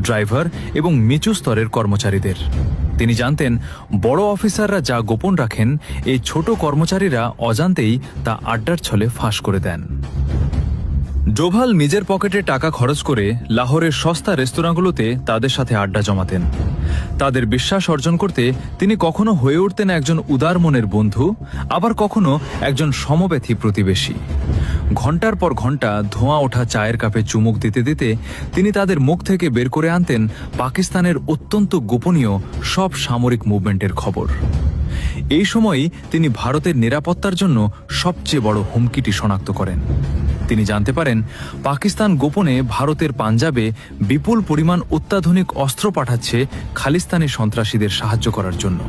Driver এবং নিচু স্তরের কর্মচারীদের। তিনি জানতেন বড় অফিসাররা যা গোপন রাখেন এই ছোট কর্মচারীরা অজান্তেই তা আড্ডার ছলে ফাঁস করে দেন। ডোভাল নিজের পকেটে টাকা খরচ করে লাহোরের সস্তা রেস্তোরাঁগুলোতে তাদের সাথে আড্ডা জমাতেন। তাদের বিশ্বাস অর্জন করতে তিনি কখনো হয়ে উঠতেন একজন উদার মনের বন্ধু, আবার কখনো একজন সমব্যথী প্রতিবেশী। ঘন্টার পর ঘন্টা ধোঁয়া ওঠা চায়ের কাপে চুমুক দিতে দিতে তিনি তাদের মুখ থেকে বের করে আনতেন পাকিস্তানের অত্যন্ত গোপনীয় সব সামরিক মুভমেন্টের খবর। এই সময়ই তিনি ভারতের নিরাপত্তার জন্য সবচেয়ে বড় হুমকিটি শনাক্ত করেন। তিনি জানতে পারেন পাকিস্তান গোপনে ভারতের পাঞ্জাবে বিপুল পরিমাণ অত্যাধুনিক অস্ত্র পাঠাচ্ছে খালিস্তানি সন্ত্রাসীদের সাহায্য করার জন্য।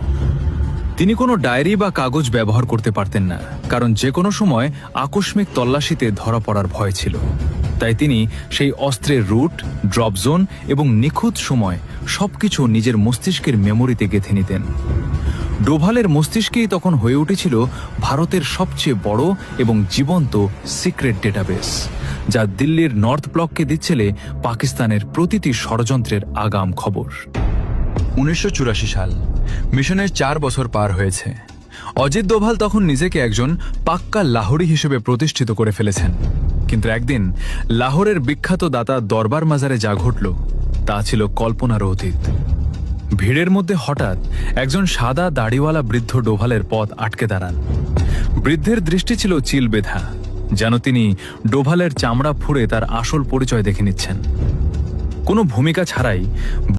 তিনি কোনো ডায়েরি বা কাগজ ব্যবহার করতে পারতেন না, কারণ যে কোনো সময় আকস্মিক তল্লাশিতে ধরা পড়ার ভয় ছিল। তাই তিনি সেই অস্ত্রের রুট, ড্রপ জোন এবং নিখুঁত সময় সবকিছু নিজের মস্তিষ্কের মেমোরিতে গেঁথে নিতেন। ডোভালের মস্তিষ্কেই তখন হয়ে উঠেছিল ভারতের সবচেয়ে বড় এবং জীবন্ত সিক্রেট ডেটাবেস, যা দিল্লির নর্থ ব্লককে দিচ্ছিল পাকিস্তানের প্রতিটি ষড়যন্ত্রের আগাম খবর। 1984 সাল, মিশনের 4 বছর পার হয়েছে। অজিত ডোভাল তখন নিজেকে একজন পাক্কা লাহোরি হিসেবে প্রতিষ্ঠিত করে ফেলেছেন। কিন্তু একদিন লাহোরের বিখ্যাত দাতা দরবার মাজারে যা ঘটল তা ছিল কল্পনারও অতীত। ভিড়ের মধ্যে হঠাৎ একজন সাদা দাড়িওয়ালা বৃদ্ধ ডোভালের পথ আটকে দাঁড়ান। বৃদ্ধের দৃষ্টি ছিল চিল বেঁধা, যেন তিনি ডোভালের চামড়া ফুঁড়ে তার আসল পরিচয় দেখে নিচ্ছেন। কোনো ভূমিকা ছাড়াই